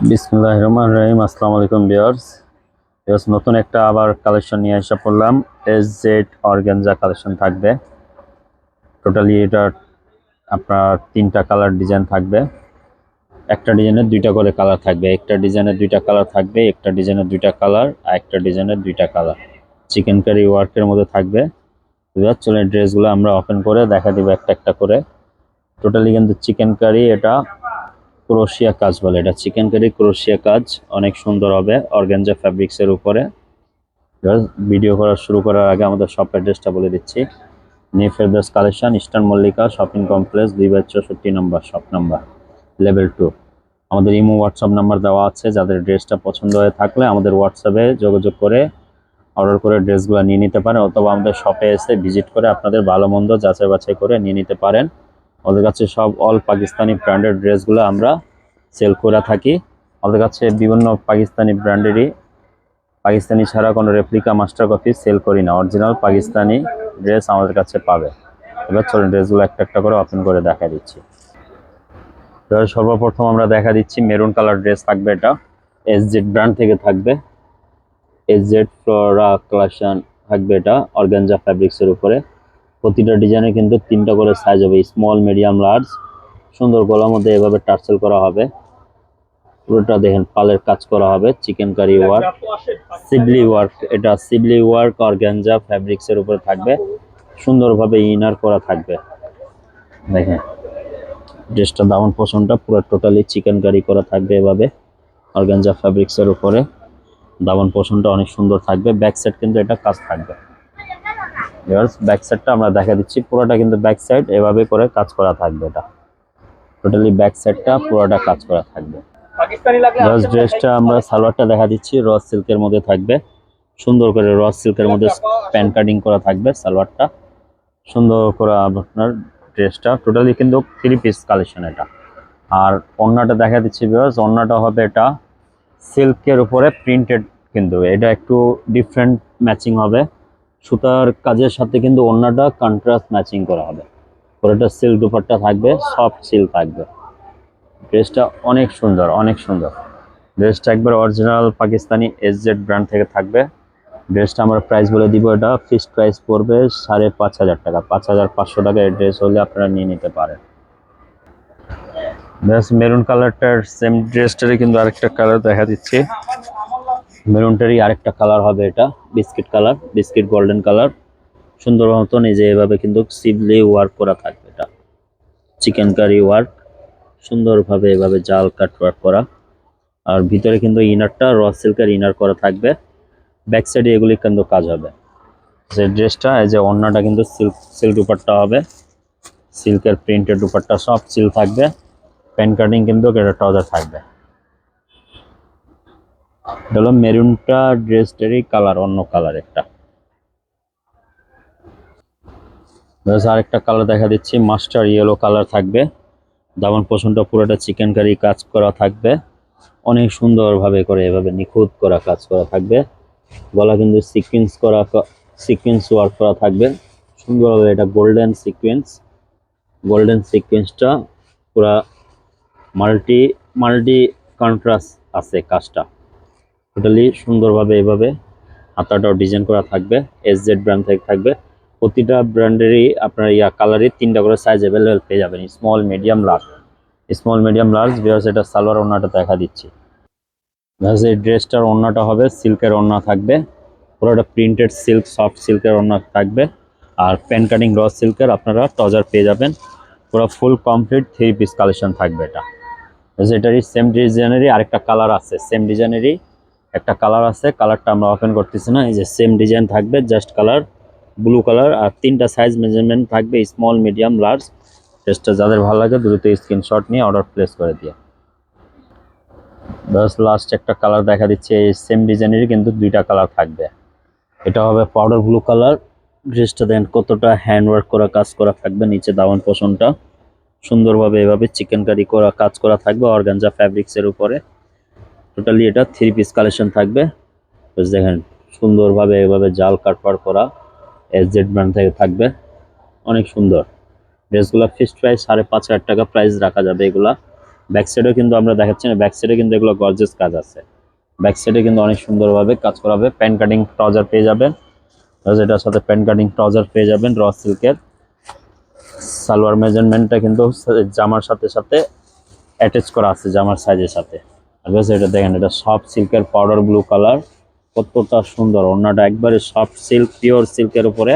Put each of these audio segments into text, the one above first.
বিসমিল্লাহির রহমানির রহিম। আসসালামু আলাইকুম ভিউয়ার্স। নতুন একটা আবার কালেকশন নিয়ে এসে পড়লাম। এসজেড অর্গানজা কালেকশন থাকবে। টোটালি এটা আপনার তিনটা কালার ডিজাইন থাকবে। একটা ডিজাইনের দুইটা করে কালার থাকবে, একটা ডিজাইনের দুইটা কালার থাকবে, একটা ডিজাইনের দুইটা কালার, আর একটা ডিজাইনের দুইটা কালার। চিকেন কারি ওয়ার্কের মধ্যে থাকবে। চলে ড্রেসগুলো আমরা ওপেন করে দেখা দিব একটা একটা করে। টোটালি কিন্তু চিকেন কারি, এটা ক্রোশিয়া কাজ বলে, এটা চিকেন কারি ক্রোশিয়া কাজ, অনেক সুন্দর হবে অর্গানজা ফ্যাব্রিক্স এর উপরে। ভিডিও করা শুরু করার আগে আমাদের শপ অ্যাড্রেসটা বলে দিচ্ছি। New Ferdous collection, eastern Mallika shopping complex, 2/64 নম্বর শপ নাম্বার, লেভেল 2। আমাদের ইমো হোয়াটসঅ্যাপ নাম্বার দেওয়া আছে। যাদের ড্রেসটা পছন্দ হয়ে থাকলে আমাদের হোয়াটসঅ্যাপে যোগাযোগ করে অর্ডার করে ড্রেসগুলো নিয়ে নিতে পারেন, অথবা আমাদের শপে এসে ভিজিট করে আপনাদের ভালো মন্দ যাচাই বাছাই করে নিয়ে নিতে পারেন। আমাদের কাছে সব অল পাকিস্তানি ব্র্যান্ডেড ড্রেসগুলো আমরা সেল করে থাকি। আমাদের কাছে বিভিন্ন পাকিস্তানি ব্র্যান্ডেরই, পাকিস্তানি ছাড়া কোনো রেপ্লিকা মাস্টার কপি সেল করি না। অরিজিনাল পাকিস্তানি ড্রেস আমাদের কাছে পাবে। এবার চলুন ড্রেসগুলো একটা একটা করে ওপেন করে দেখা দিচ্ছি। এবার সর্বপ্রথম আমরা দেখা দিচ্ছি মেরুন কালার ড্রেস থাকবে। এটা এসজেড ব্র্যান্ড থেকে থাকবে। এসজেড ফ্লোরা কালেকশন থাকবে। এটা অর্গানজা ফ্যাব্রিক্সের উপরে। প্রতিটা ডিজাইনে কিন্তু তিনটা করে সাইজ হবে, স্মল, মিডিয়াম, লার্জ। সুন্দর গলার মধ্যে এভাবে টার্সেল করা হবে। পুরোটা দেখেন পালের কাজ করা হবে, চিকেন কারি ওয়ার্ক, সিবলি ওয়ার্ক। এটা সিবলি ওয়ার্ক অর্গানজা ফ্যাব্রিক্স এর উপরে থাকবে। সুন্দরভাবে ইনার করা থাকবে। দেখেন ড্রেসটা দামান পোষণটা পুরো টোটালি চিকেন কারি করা থাকবে এভাবে অর্গানজা ফ্যাব্রিক্স এর উপরে। দামান পোষণটা অনেক সুন্দর থাকবে। ব্যাক সাইড কিন্তু এটা কাজ থাকবে। ব্যাক সাইডটা আমরা দেখা দিচ্ছি, পুরোটা কিন্তু ব্যাক সাইড এভাবে করে কাজ করা থাকবে। এটা টোটালি ব্যাক সাইডটা পুরোটা কাজ করা থাকবে। ড্রেসটা আমরা সালোয়ারটা দেখা দিচ্ছি, র সিল্কের মধ্যে থাকবে। সুন্দর করে র সিল্কের মধ্যে প্যান্ট কাটিং করা থাকবে। সালোয়ারটা সুন্দর করে আপনার ড্রেসটা টোটালি কিন্তু 3 পিস কালেকশন এটা। আর ওড়নাটা দেখা দিচ্ছি ভিউয়ার্স, ওড়নাটা হবে এটা সিল্কের উপরে প্রিন্টেড, কিন্তু এটা একটু ডিফারেন্ট ম্যাচিং হবে। সুতার কাজের সাথে কিন্তু ওড়নাটা কন্ট্রাস্ট ম্যাচিং করা হবে। পুরোটা সিল্ক দুপাট্টা থাকবে, সফট সিল্ক থাকবে। ড্রেসটা অনেক সুন্দর, অনেক সুন্দর। ড্রেসটা একবার অরিজিনাল পাকিস্তানি এসজেড ব্র্যান্ড থেকে থাকবে। ড্রেসটা আমরা প্রাইস বলে দিব, এটা ফিক্সড প্রাইস পড়বে 5,500 টাকা। 5,500 টাকা এই ড্রেস হলে আপনারা নিয়ে নিতে পারেন। মেরুন কালারটার সেম ড্রেসটারই কিন্তু আরেকটা কালার দেখা দিচ্ছি। মেরুনটারই আরেকটা কালার হবে, এটা biscuit colour, biscuit golden colour. সুন্দর মতন এই যে এভাবে কিন্তু সিবলি ওয়ার্ক করা থাকবে। এটা চিকেন কারি ওয়ার্ক, সুন্দরভাবে এভাবে জাল কাট ওয়ার্ক করা। আর ভিতরে কিন্তু ইনারটা র সিল্কের ইনার করা থাকবে। ব্যাক সাইডে এগুলি কিন্তু কাজ হবে। যে ড্রেসটা, এই যে ওড়নাটা কিন্তু সিল্ক দুপাট্টা হবে, সিল্কের প্রিন্টেড দুপাট্টা, সব সিল্ক থাকবে। প্যান্ট কাটিং কিন্তু এটা ট্রাউজার থাকবে। এটা হলো মেরুনটা ড্রেসটারই কালার, অন্য কালার একটা। আরেকটা কালার দেখা দিচ্ছি, মাস্টার ইয়েলো কালার থাকবে। দামান পোষণটা পুরোটা চিকেন কারি কাজ করা থাকবে। অনেক সুন্দরভাবে করে এভাবে নিখুঁত করা কাজ করা থাকবে। গলা কিন্তু সিকোয়েন্স করা, সিকোয়েন্স ওয়ার্ক করা থাকবে সুন্দরভাবে। এটা গোল্ডেন সিকোয়েন্স, গোল্ডেন সিকোয়েন্সটা পুরা মাল্টি মাল্টি কন্ট্রাস্ট আছে কাজটা। টোটালি সুন্দরভাবে এভাবে হাতাটাও ডিজাইন করা থাকবে। এসজেড ব্র্যান্ড থেকে থাকবে। প্রতিটা ব্র্যান্ডেরই আপনার কালারই তিনটা করে সাইজ অ্যাভেলেবেল পেয়ে যাবেন, small, medium, large. Small, medium, large. Because এটা সালোয়ার ওড়নাটা দেখা দিচ্ছি। এই ড্রেসটার ওড়নাটা হবে সিল্কের ওড়না থাকবে। পুরোটা প্রিন্টেড সিল্ক, সফট সিল্কের ওড়না থাকবে। আর প্যান কাটিং র সিল্কের আপনারা ট্রাউজার পেয়ে যাবেন। পুরো ফুল কমপ্লিট 3 পিস কালেকশন থাকবে এটা। এটারই সেম ডিজাইনেরই আরেকটা কালার আছে, সেম ডিজাইনেরই একটা কালার আছে। কালারটা আমরা ওপেন করতেছি না। এই যে সেম ডিজাইন থাকবে, জাস্ট কালার ব্লু কালার। আর তিনটা সাইজ মেজারমেন্ট থাকবে, স্মল, মিডিয়াম, লার্জ। ড্রেসটা যাদের ভালো লাগে দ্রুত স্ক্রিনশট নিয়ে অর্ডার প্লেস করে দিয়ে। বাস লাস্ট একটা কালার দেখা দিচ্ছে, এই সেম ডিজাইনেরই কিন্তু দুইটা কালার থাকবে। এটা হবে পাউডার ব্লু কালার। ড্রেসটা দেন কতটা হ্যান্ড ওয়ার্ক করা কাজ করা থাকবে। নিচে দামান পোষণটা সুন্দরভাবে এভাবে চিকেন কারি করা কাজ করা থাকবে অর্গানজা ফ্যাব্রিক্স এর উপরে। টোটালি এটা 3 পিস কালেকশন থাকবে। দেখেন সুন্দরভাবে এভাবে জাল কাটপার করা এসজেড ব্র্যান্ড থেকে থাকবে। অনেক সুন্দর ড্রেসগুলো। ফিক্সড প্রাইস 5,500 টাকা প্রাইস রাখা যাবে এগুলা। ব্যাক সাইডেও কিন্তু আমরা দেখাচ্ছি না, ব্যাক সাইডে কিন্তু এগুলো গর্জিয়াস কাজ আছে। ব্যাক সাইডে কিন্তু অনেক সুন্দরভাবে কাজ করা হবে। প্যান কাটিং ট্রাউজার পেয়ে যাবেন, এটার সাথে প্যান কাটিং ট্রাউজার পেয়ে যাবেন র সিল্কের। সালোয়ার মেজারমেন্টটা কিন্তু জামার সাথে সাথে অ্যাটাচ করা আছে, জামার সাইজের সাথে। আর এটা দেখেন, এটা সফট সিল্কের পাউডার ব্লু কালার, কতটা সুন্দর। ওড়নাটা একবারে সফট সিল্ক, পিওর সিল্কের উপরে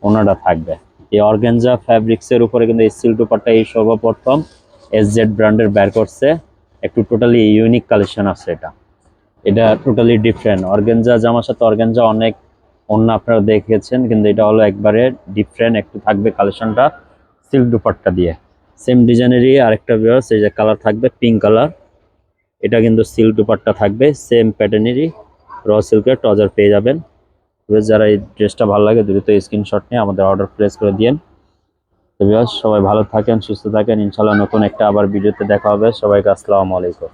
ওড়নাটা থাকবে। এই অর্গানজা ফ্যাব্রিক্সের উপরে কিন্তু এই সিল্ক দুপাট্টা এই সর্বপ্রথম এসজেড ব্র্যান্ডের বের করছে। একটু টোটালি ইউনিক কালেকশন আছে এটা, এটা টোটালি ডিফারেন্ট। অর্গানজা জামার সাথে অর্গানজা অনেক অন্য আপনারা দেখেছেন, কিন্তু এটা হলো একবারে ডিফারেন্ট। একটু থাকবে কালেকশনটা সিল্ক দুপাট্টা দিয়ে। সেম ডিজাইনেরই আরেকটা ভিউয়ার্স, এই যে কালার থাকবে পিঙ্ক কালার, এটা কিন্তু সিল্ক দুপাট্টা থাকবে সেম প্যাটার্নেরই, র সিল্কের ট্রাউজার পেয়ে যাবেন। যারা এই ড্রেসটা ভালো লাগে দ্রুত স্ক্রিনশট নিয়ে আমাদের অর্ডার প্লেস করে দিন। তো ভিউয়ার্স, সবাই ভালো থাকেন, সুস্থ থাকেন। ইনশাআল্লাহ নতুন একটা আবার ভিডিওতে দেখা হবে। সবাইকে আসসালামু আলাইকুম।